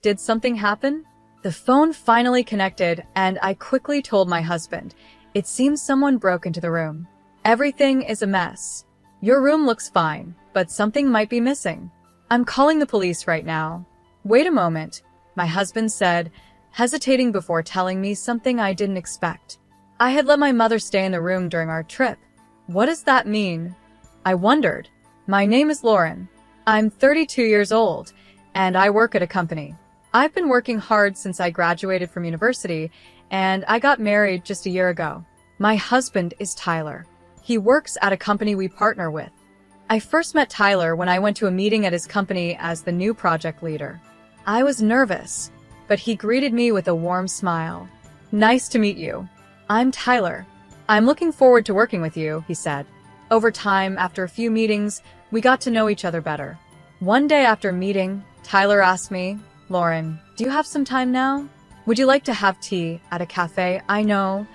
Did something happen? The phone finally connected, and I quickly told my husband. It seems someone broke into the room. Everything is a mess. Your room looks fine, but something might be missing. I'm calling the police right now. Wait a moment, my husband said, hesitating before telling me something I didn't expect. I had let my mother stay in the room during our trip. What does that mean? I wondered. My name is Lauren. I'm 32 years old, and I work at a company. I've been working hard since I graduated from university, and I got married just a year ago. My husband is Tyler. He works at a company we partner with. I first met Tyler when I went to a meeting at his company as the new project leader. I was nervous, but he greeted me with a warm smile. Nice to meet you. I'm Tyler. I'm looking forward to working with you, he said. Over time, after a few meetings, we got to know each other better. One day after meeting, Tyler asked me, Lauren, do you have some time now? Would you like to have tea at a cafe? I know.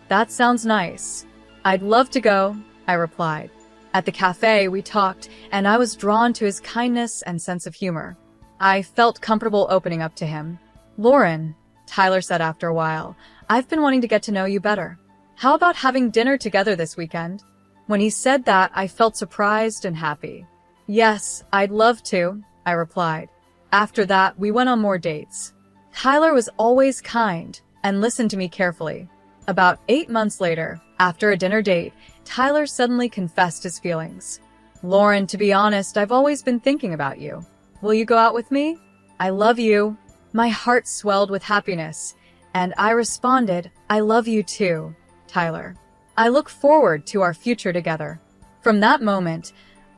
That sounds nice. I'd love to go, I replied. At the cafe, we talked, and I was drawn to his kindness and sense of humor. I felt comfortable opening up to him. Lauren, Tyler said after a while, I've been wanting to get to know you better. How about having dinner together this weekend? When he said that, I felt surprised and happy. Yes, I'd love to, I replied. After that, we went on more dates. Tyler was always kind and listened to me carefully. About 8 months later, after a dinner date, Tyler suddenly confessed his feelings. Lauren, to be honest, I've always been thinking about you. Will you go out with me? I love you. My heart swelled with happiness, and I responded, I love you too, Tyler. I look forward to our future together. From that moment,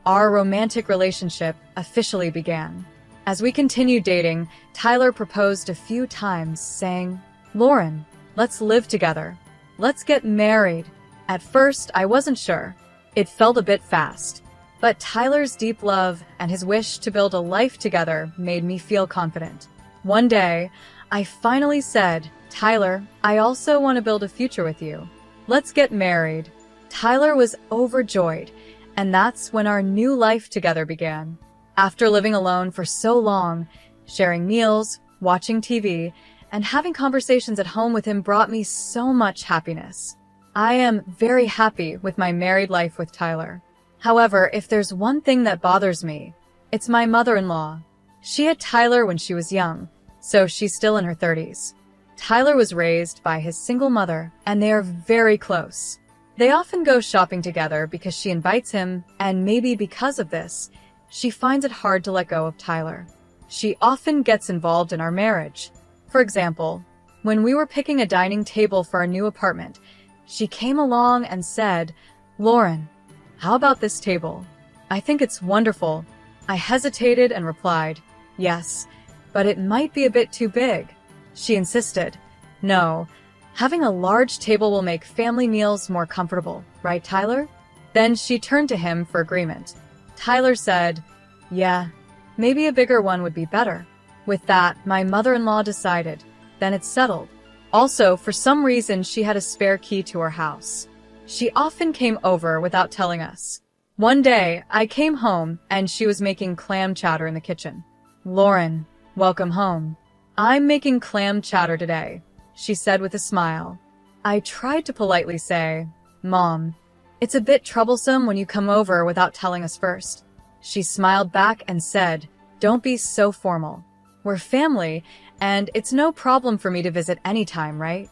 our romantic relationship officially began. As we continued dating, Tyler proposed a few times, saying, Lauren, let's live together. Let's get married. At first, I wasn't sure. It felt a bit fast. But Tyler's deep love and his wish to build a life together made me feel confident. One day, I finally said, Tyler, I also want to build a future with you. Let's get married. Tyler was overjoyed, and that's when our new life together began. After living alone for so long, sharing meals, watching TV, and having conversations at home with him brought me so much happiness. I am very happy with my married life with Tyler. However, if there's one thing that bothers me, it's my mother-in-law. She had Tyler when she was young, so she's still in her 30s. Tyler was raised by his single mother, and they are very close. They often go shopping together because she invites him, and maybe because of this, she finds it hard to let go of Tyler. She often gets involved in our marriage. For example, when we were picking a dining table for our new apartment, she came along and said, Lauren, how about this table? I think it's wonderful. I hesitated and replied, yes, but it might be a bit too big. She insisted, no, having a large table will make family meals more comfortable, right, Tyler? Then she turned to him for agreement. Tyler said, yeah, maybe a bigger one would be better. With that, my mother-in-law decided. Then it's settled. Also, for some reason, she had a spare key to her house. She often came over without telling us. One day, I came home and she was making clam chowder in the kitchen. Lauren, welcome home. I'm making clam chowder today, she said with a smile. I tried to politely say, Mom, it's a bit troublesome when you come over without telling us first. She smiled back and said, don't be so formal. We're family, and it's no problem for me to visit anytime, right?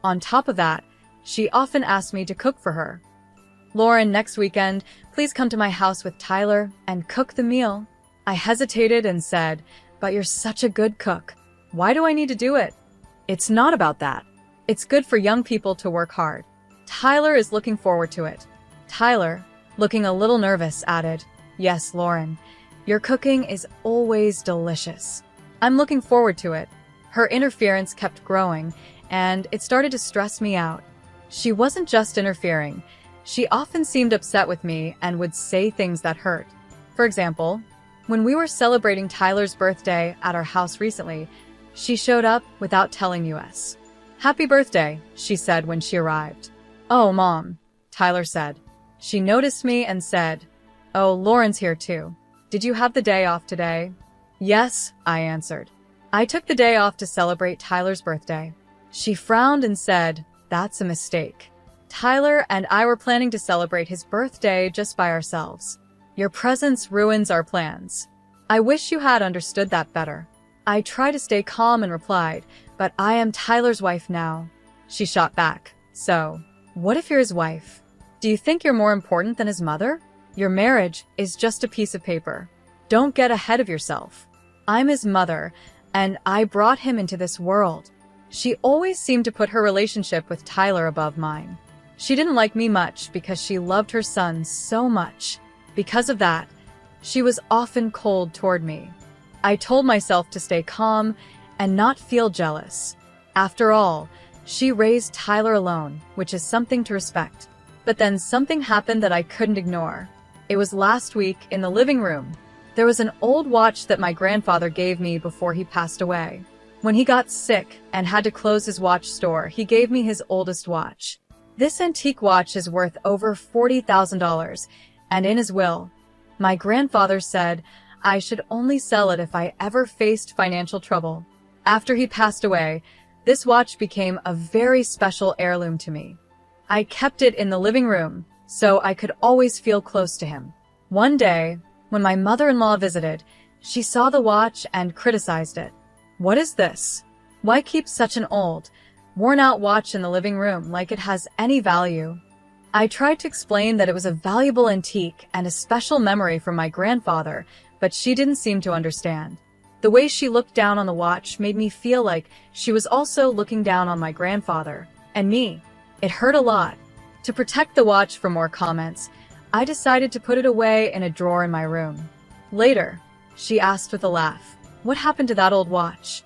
On top of that, she often asked me to cook for her. Lauren, next weekend, please come to my house with Tyler and cook the meal. I hesitated and said, but you're such a good cook. Why do I need to do it? It's not about that. It's good for young people to work hard. Tyler is looking forward to it. Tyler, looking a little nervous, added, yes, Lauren, your cooking is always delicious. I'm looking forward to it. Her interference kept growing, and it started to stress me out. She wasn't just interfering. She often seemed upset with me and would say things that hurt. For example, when we were celebrating Tyler's birthday at our house recently, she showed up without telling us. Happy birthday, she said when she arrived. Oh, Mom, Tyler said. She noticed me and said, oh, Lauren's here too. Did you have the day off today? Yes, I answered. I took the day off to celebrate Tyler's birthday. She frowned and said, "That's a mistake. Tyler and I were planning to celebrate his birthday just by ourselves. Your presence ruins our plans. I wish you had understood that better." I tried to stay calm and replied, "But I am Tyler's wife now." She shot back, "So, what if you're his wife? Do you think you're more important than his mother? Your marriage is just a piece of paper. Don't get ahead of yourself. I'm his mother, and I brought him into this world." She always seemed to put her relationship with Tyler above mine. She didn't like me much because she loved her son so much. Because of that, she was often cold toward me. I told myself to stay calm and not feel jealous. After all, she raised Tyler alone, which is something to respect. But then something happened that I couldn't ignore. It was last week in the living room. There was an old watch that my grandfather gave me before he passed away. When he got sick and had to close his watch store, he gave me his oldest watch. This antique watch is worth over $40,000, and in his will, my grandfather said I should only sell it if I ever faced financial trouble. After he passed away, this watch became a very special heirloom to me. I kept it in the living room so I could always feel close to him. One day, when my mother-in-law visited, she saw the watch and criticized it. "What is this? Why keep such an old, worn-out watch in the living room like it has any value?" I tried to explain that it was a valuable antique and a special memory from my grandfather, but she didn't seem to understand. The way she looked down on the watch made me feel like she was also looking down on my grandfather and me. It hurt a lot. To protect the watch from more comments, I decided to put it away in a drawer in my room. Later, she asked with a laugh, "What happened to that old watch?"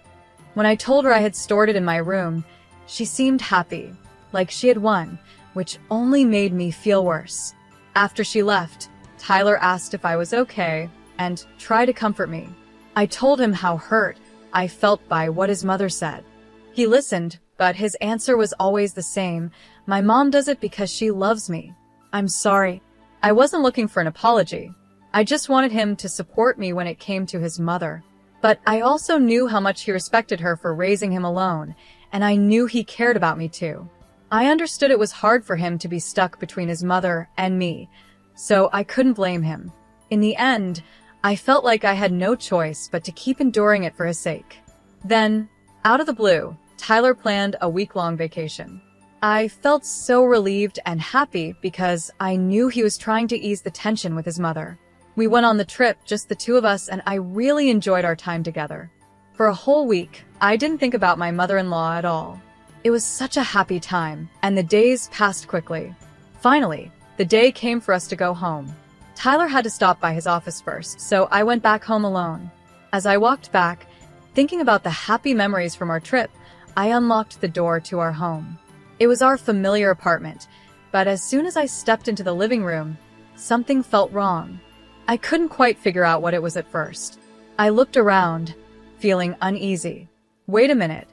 When I told her I had stored it in my room, she seemed happy, like she had won, which only made me feel worse. After she left, Tyler asked if I was okay and tried to comfort me. I told him how hurt I felt by what his mother said. He listened, but his answer was always the same. "My mom does it because she loves me." "I'm sorry." I wasn't looking for an apology. I just wanted him to support me when it came to his mother. But I also knew how much he respected her for raising him alone, and I knew he cared about me too. I understood it was hard for him to be stuck between his mother and me, so I couldn't blame him. In the end, I felt like I had no choice but to keep enduring it for his sake. Then, out of the blue, Tyler planned a week-long vacation. I felt so relieved and happy because I knew he was trying to ease the tension with his mother. We went on the trip, just the two of us, and I really enjoyed our time together. For a whole week, I didn't think about my mother-in-law at all. It was such a happy time, and the days passed quickly. Finally, the day came for us to go home. Tyler had to stop by his office first, so I went back home alone. As I walked back, thinking about the happy memories from our trip, I unlocked the door to our home. It was our familiar apartment, but as soon as I stepped into the living room, something felt wrong. I couldn't quite figure out what it was at first. I looked around, feeling uneasy. Wait a minute.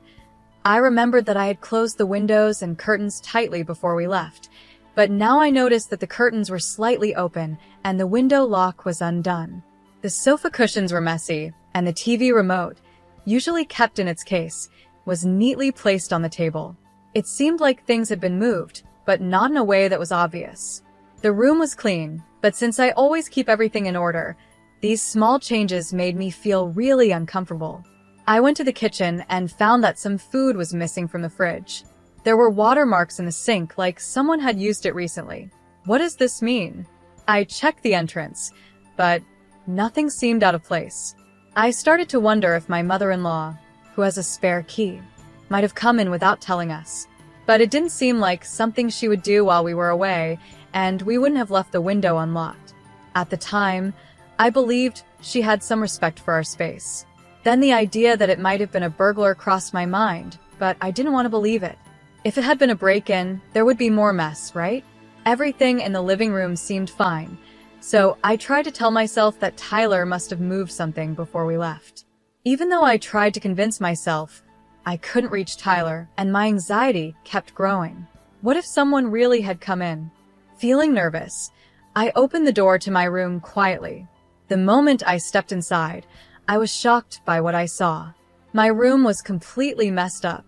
I remembered that I had closed the windows and curtains tightly before we left, but now I noticed that the curtains were slightly open and the window lock was undone. The sofa cushions were messy, and the TV remote, usually kept in its case, was neatly placed on the table. It seemed like things had been moved, but not in a way that was obvious. The room was clean, but since I always keep everything in order, these small changes made me feel really uncomfortable. I went to the kitchen and found that some food was missing from the fridge. There were watermarks in the sink, like someone had used it recently. What does this mean? I checked the entrance, but nothing seemed out of place. I started to wonder if my mother-in-law, who has a spare key, might have come in without telling us. But it didn't seem like something she would do while we were away, and we wouldn't have left the window unlocked. At the time, I believed she had some respect for our space. Then the idea that it might have been a burglar crossed my mind, but I didn't want to believe it. If it had been a break-in, there would be more mess, right? Everything in the living room seemed fine, so I tried to tell myself that Tyler must have moved something before we left. Even though I tried to convince myself, I couldn't reach Tyler, and my anxiety kept growing. What if someone really had come in? Feeling nervous, I opened the door to my room quietly. The moment I stepped inside, I was shocked by what I saw. My room was completely messed up.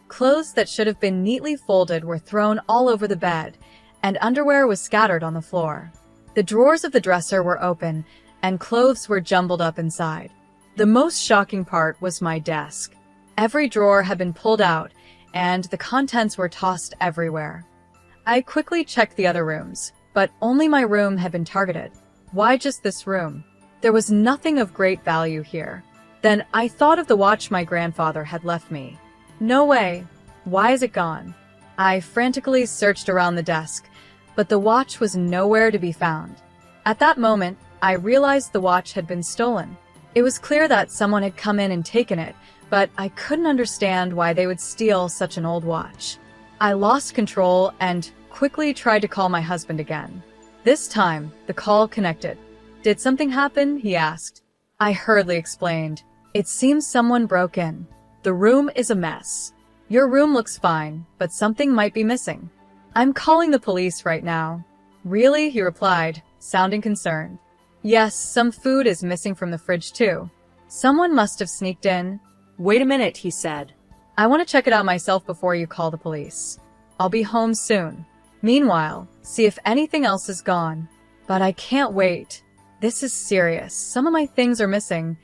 Clothes that should have been neatly folded were thrown all over the bed, and underwear was scattered on the floor. The drawers of the dresser were open, and clothes were jumbled up inside. The most shocking part was my desk. Every drawer had been pulled out, and the contents were tossed everywhere. I quickly checked the other rooms, but only my room had been targeted. Why just this room? There was nothing of great value here. Then I thought of the watch my grandfather had left me. No way. Why is it gone? I frantically searched around the desk, but the watch was nowhere to be found. At that moment, I realized the watch had been stolen. It was clear that someone had come in and taken it, but I couldn't understand why they would steal such an old watch. I lost control and quickly tried to call my husband again. This time, the call connected. "Did something happen?" he asked. I hurriedly explained. "It seems someone broke in. The room is a mess. Your room looks fine, but something might be missing. I'm calling the police right now." "Really?" he replied, sounding concerned. "Yes, some food is missing from the fridge too. Someone must have sneaked in." "Wait a minute," he said. "I want to check it out myself before you call the police. I'll be home soon. Meanwhile, see if anything else is gone." "But I can't wait. This is serious. Some of my things are missing,"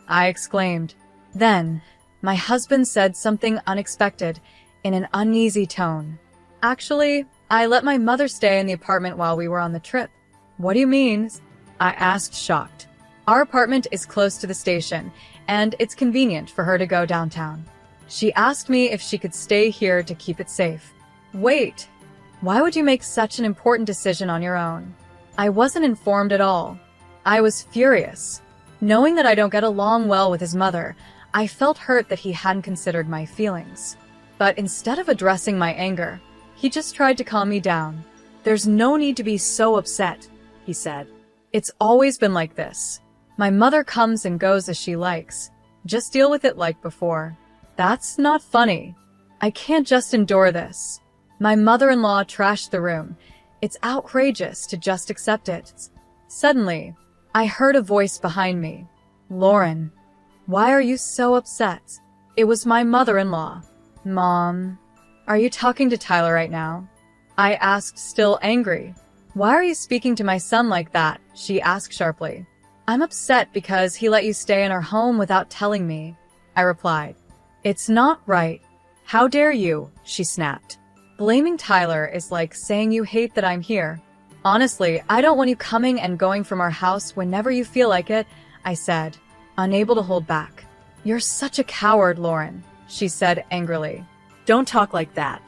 I exclaimed. Then, my husband said something unexpected in an uneasy tone. "Actually, I let my mother stay in the apartment while we were on the trip." "What do you mean?" I asked, shocked. "Our apartment is close to the station, and it's convenient for her to go downtown. She asked me if she could stay here to keep it safe." "Wait, why would you make such an important decision on your own?" I wasn't informed at all. I was furious. Knowing that I don't get along well with his mother, I felt hurt that he hadn't considered my feelings. But instead of addressing my anger, he just tried to calm me down. "There's no need to be so upset," he said. "It's always been like this. My mother comes and goes as she likes. Just deal with it like before." "That's not funny. I can't just endure this. My mother-in-law trashed the room. It's outrageous to just accept it." Suddenly, I heard a voice behind me. "Lauren, why are you so upset?" It was my mother-in-law. "Mom, are you talking to Tyler right now?" I asked, still angry. "Why are you speaking to my son like that?" she asked sharply. "I'm upset because he let you stay in our home without telling me," I replied. "It's not right. How dare you?" she snapped. "Blaming Tyler is like saying you hate that I'm here." "Honestly, I don't want you coming and going from our house whenever you feel like it," I said, unable to hold back. "You're such a coward, Lauren," she said angrily. "Don't talk like that."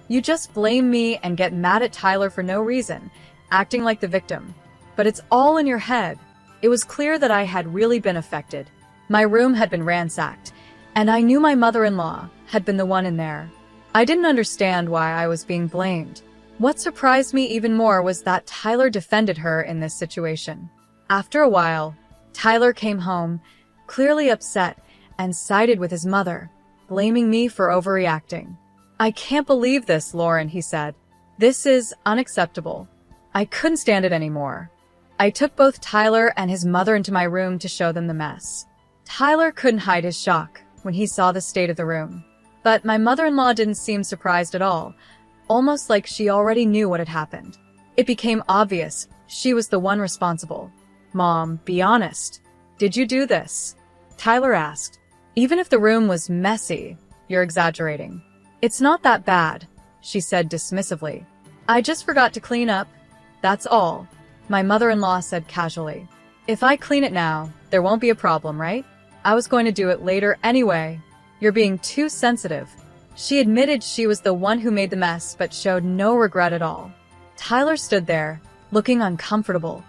"You just blame me and get mad at Tyler for no reason, acting like the victim. But it's all in your head." It was clear that I had really been affected. My room had been ransacked, and I knew my mother-in-law had been the one in there. I didn't understand why I was being blamed. What surprised me even more was that Tyler defended her in this situation. After a while, Tyler came home, clearly upset, and sided with his mother, blaming me for overreacting. "I can't believe this, Lauren," he said. "This is unacceptable." I couldn't stand it anymore. I took both Tyler and his mother into my room to show them the mess. Tyler couldn't hide his shock when he saw the state of the room. But my mother-in-law didn't seem surprised at all, almost like she already knew what had happened. It became obvious she was the one responsible. "Mom, be honest. Did you do this?" Tyler asked. "Even if the room was messy, you're exaggerating." "It's not that bad," she said dismissively. "I just forgot to clean up. That's all," my mother-in-law said casually. "If I clean it now, there won't be a problem, right? I was going to do it later anyway." "You're being too sensitive." She admitted she was the one who made the mess but showed no regret at all. Tyler stood there, looking uncomfortable,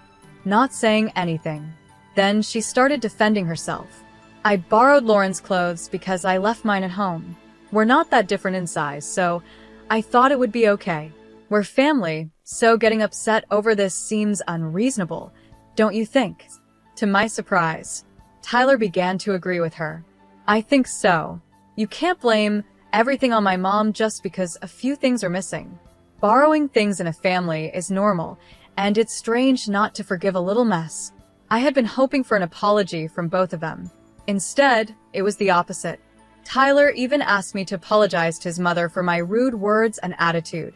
not saying anything. Then she started defending herself. "I borrowed Lauren's clothes because I left mine at home. We're not that different in size, so I thought it would be okay. We're family, so getting upset over this seems unreasonable, don't you think?" To my surprise, Tyler began to agree with her. "I think so. You can't blame everything on my mom just because a few things are missing. Borrowing things in a family is normal, and it's strange not to forgive a little mess." I had been hoping for an apology from both of them. Instead, it was the opposite. Tyler even asked me to apologize to his mother for my rude words and attitude,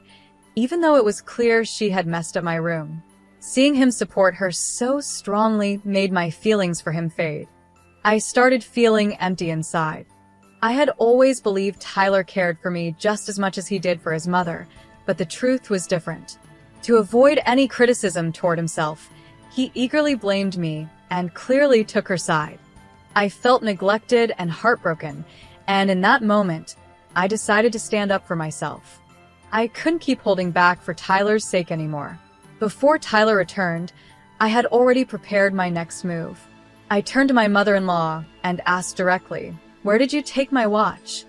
even though it was clear she had messed up my room. Seeing him support her so strongly made my feelings for him fade. I started feeling empty inside. I had always believed Tyler cared for me just as much as he did for his mother, but the truth was different. To avoid any criticism toward himself, he eagerly blamed me and clearly took her side. I felt neglected and heartbroken, and in that moment, I decided to stand up for myself. I couldn't keep holding back for Tyler's sake anymore. Before Tyler returned, I had already prepared my next move. I turned to my mother-in-law and asked directly, "Where did you take my watch?"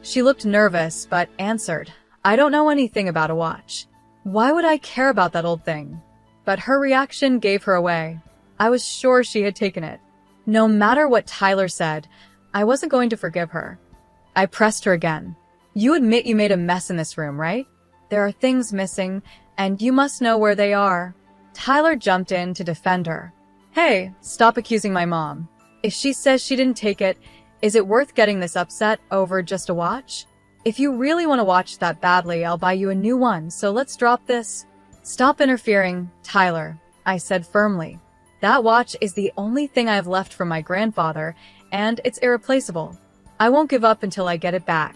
She looked nervous but answered, "I don't know anything about a watch. Why would I care about that old thing?" But her reaction gave her away. I was sure she had taken it. No matter what Tyler said, I wasn't going to forgive her. I pressed her again. "You admit you made a mess in this room, right? There are things missing, and you must know where they are." Tyler jumped in to defend her. "Hey, stop accusing my mom. If she says she didn't take it, is it worth getting this upset over just a watch? If you really want to watch that badly, I'll buy you a new one, so let's drop this." "Stop interfering, Tyler," I said firmly. "That watch is the only thing I have left from my grandfather, and it's irreplaceable. I won't give up until I get it back."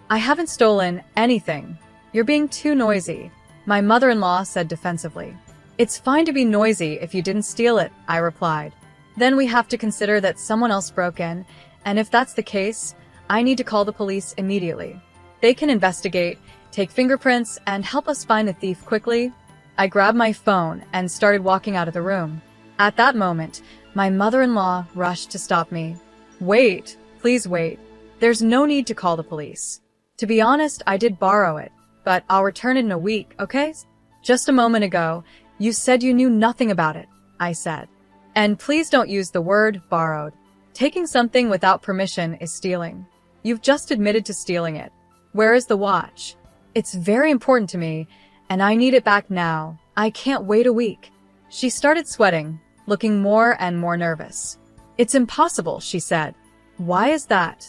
"I haven't stolen anything. You're being too noisy," my mother-in-law said defensively. "It's fine to be noisy if you didn't steal it," I replied. "Then we have to consider that someone else broke in, and if that's the case, I need to call the police immediately. They can investigate, take fingerprints, and help us find the thief quickly." I grabbed my phone and started walking out of the room. At that moment, my mother-in-law rushed to stop me. "Wait, please wait. There's no need to call the police. To be honest, I did borrow it, but I'll return it in a week, okay? Just a moment ago, you said you knew nothing about it," I said. "And please don't use the word borrowed. Taking something without permission is stealing. You've just admitted to stealing it. Where is the watch? It's very important to me, and I need it back now. I can't wait a week." She started sweating, looking more and more nervous. "It's impossible," she said. "Why is that?"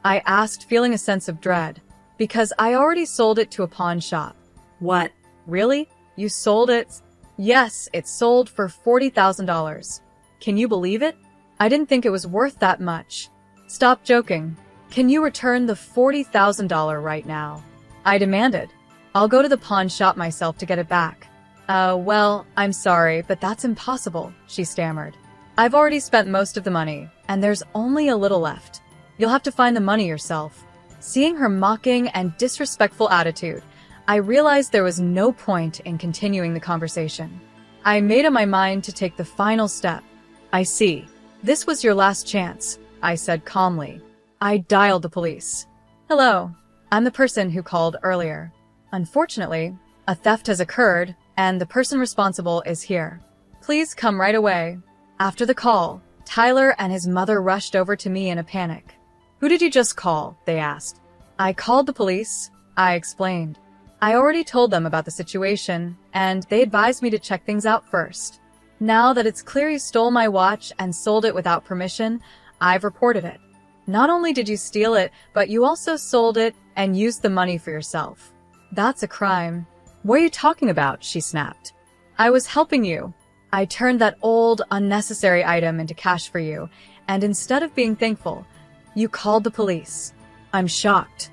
I asked, feeling a sense of dread. "Because I already sold it to a pawn shop." What? "Really? You sold it?" "Yes, it sold for $40,000. Can you believe it? I didn't think it was worth that much." "Stop joking. Can you return the $40,000 right now?" I demanded. "I'll go to the pawn shop myself to get it back." Well, I'm sorry, but that's impossible," she stammered. "I've already spent most of the money, and there's only a little left. You'll have to find the money yourself." Seeing her mocking and disrespectful attitude, I realized there was no point in continuing the conversation. I made up my mind to take the final step. "I see. This was your last chance," I said calmly. I dialed the police. "Hello, I'm the person who called earlier. Unfortunately, a theft has occurred, and the person responsible is here. Please come right away." After the call, Tyler and his mother rushed over to me in a panic. "Who did you just call?" they asked. "I called the police," I explained. "I already told them about the situation, and they advised me to check things out first. Now that it's clear you stole my watch and sold it without permission, I've reported it. Not only did you steal it, but you also sold it and used the money for yourself. That's a crime." "What are you talking about?" she snapped. "I was helping you. I turned that old, unnecessary item into cash for you, and instead of being thankful, you called the police." I'm shocked.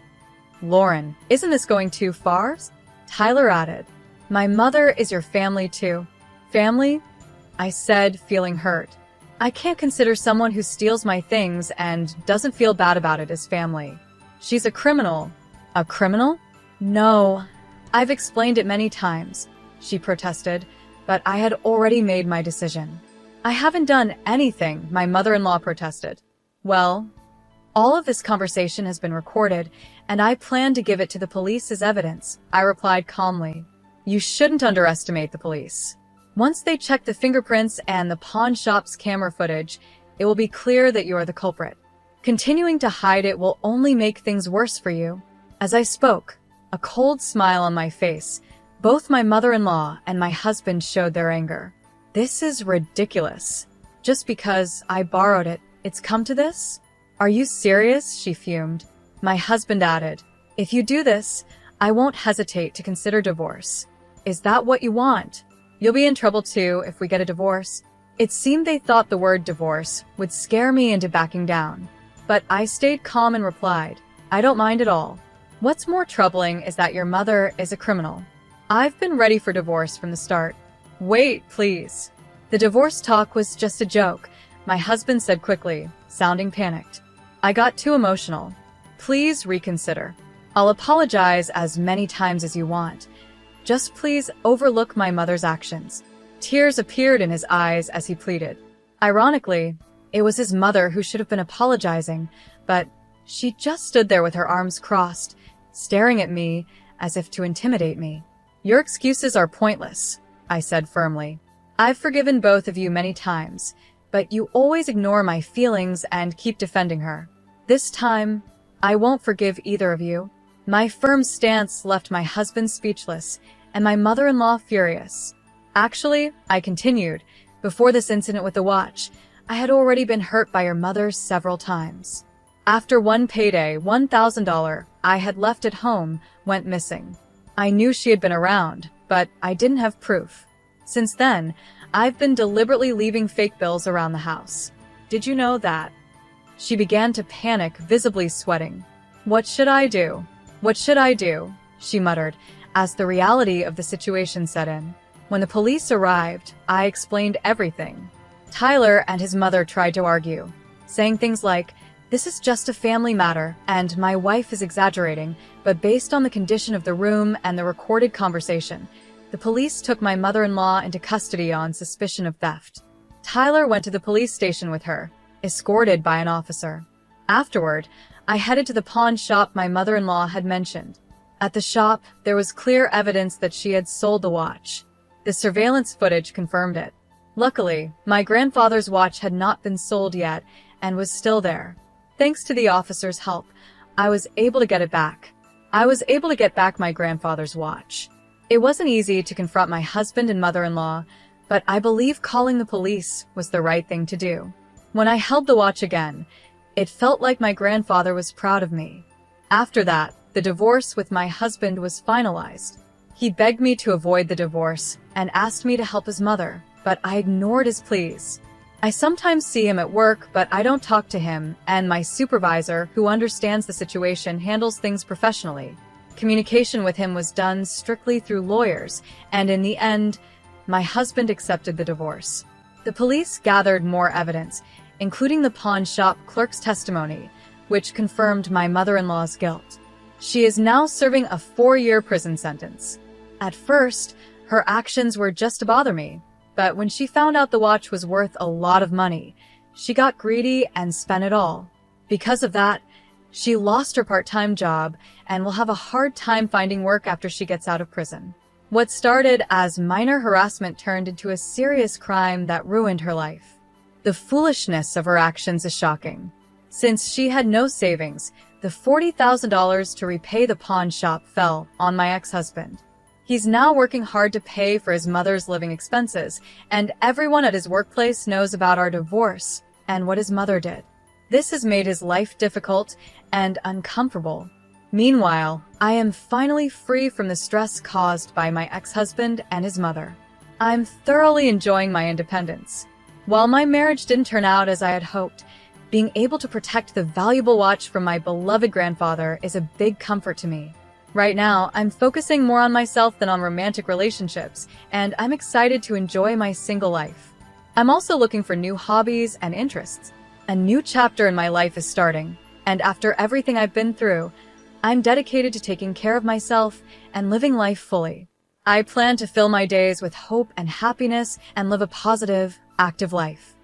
"Lauren, isn't this going too far?" Tyler added. "My mother is your family too." "Family?" I said, feeling hurt. I can't consider someone who steals my things and doesn't feel bad about it as family. She's a criminal." "A criminal?" "No. I've explained it many times," she protested, but I had already made my decision. "I haven't done anything," my mother-in-law protested. "Well, all of this conversation has been recorded, and I plan to give it to the police as evidence," I replied calmly. "You shouldn't underestimate the police. Once they check the fingerprints and the pawn shop's camera footage, it will be clear that you are the culprit. Continuing to hide it will only make things worse for you." As I spoke, a cold smile on my face, both my mother-in-law and my husband showed their anger. "This is ridiculous. Just because I borrowed it, it's come to this?" "Are you serious?" she fumed. My husband added, "If you do this, I won't hesitate to consider divorce." "Is that what you want? You'll be in trouble too if we get a divorce." It seemed they thought the word divorce would scare me into backing down. But I stayed calm and replied, "I don't mind at all. What's more troubling is that your mother is a criminal. I've been ready for divorce from the start." "Wait, please." "The divorce talk was just a joke," my husband said quickly, sounding panicked. "I got too emotional. Please reconsider. I'll apologize as many times as you want. Just please overlook my mother's actions." Tears appeared in his eyes as he pleaded. Ironically, it was his mother who should have been apologizing, but she just stood there with her arms crossed, staring at me as if to intimidate me. "Your excuses are pointless," I said firmly. "I've forgiven both of you many times, but you always ignore my feelings and keep defending her. This time, I won't forgive either of you." My firm stance left my husband speechless and my mother-in-law furious. "Actually," I continued, "before this incident with the watch, I had already been hurt by your mother several times. After one payday, $1,000 I had left at home went missing. I knew she had been around, but I didn't have proof. Since then, I've been deliberately leaving fake bills around the house. Did you know that?" She began to panic, visibly sweating. "What should I do? What should I do?" she muttered, as the reality of the situation set in. When the police arrived, I explained everything. Tyler and his mother tried to argue, saying things like, "This is just a family matter, and my wife is exaggerating," but based on the condition of the room and the recorded conversation, the police took my mother-in-law into custody on suspicion of theft. Tyler went to the police station with her, escorted by an officer. Afterward, I headed to the pawn shop my mother-in-law had mentioned. At the shop, there was clear evidence that she had sold the watch. The surveillance footage confirmed it. Luckily, my grandfather's watch had not been sold yet and was still there. Thanks to the officer's help, I was able to get it back. I was able to get back my grandfather's watch. It wasn't easy to confront my husband and mother-in-law, but I believe calling the police was the right thing to do. When I held the watch again, it felt like my grandfather was proud of me. After that, the divorce with my husband was finalized. He begged me to avoid the divorce and asked me to help his mother, but I ignored his pleas. I sometimes see him at work, but I don't talk to him, and my supervisor, who understands the situation, handles things professionally. Communication with him was done strictly through lawyers, and in the end, my husband accepted the divorce. The police gathered more evidence, including the pawn shop clerk's testimony, which confirmed my mother-in-law's guilt. She is now serving a 4-year prison sentence. At first, her actions were just to bother me, but when she found out the watch was worth a lot of money, she got greedy and spent it all. Because of that, she lost her part-time job and will have a hard time finding work after she gets out of prison. What started as minor harassment turned into a serious crime that ruined her life. The foolishness of her actions is shocking. Since she had no savings, the $40,000 to repay the pawn shop fell on my ex-husband. He's now working hard to pay for his mother's living expenses, and everyone at his workplace knows about our divorce and what his mother did. This has made his life difficult and uncomfortable. Meanwhile, I am finally free from the stress caused by my ex-husband and his mother. I'm thoroughly enjoying my independence. While my marriage didn't turn out as I had hoped, being able to protect the valuable watch from my beloved grandfather is a big comfort to me. Right now, I'm focusing more on myself than on romantic relationships, and I'm excited to enjoy my single life. I'm also looking for new hobbies and interests. A new chapter in my life is starting, and after everything I've been through, I'm dedicated to taking care of myself and living life fully. I plan to fill my days with hope and happiness and live a positive, active life.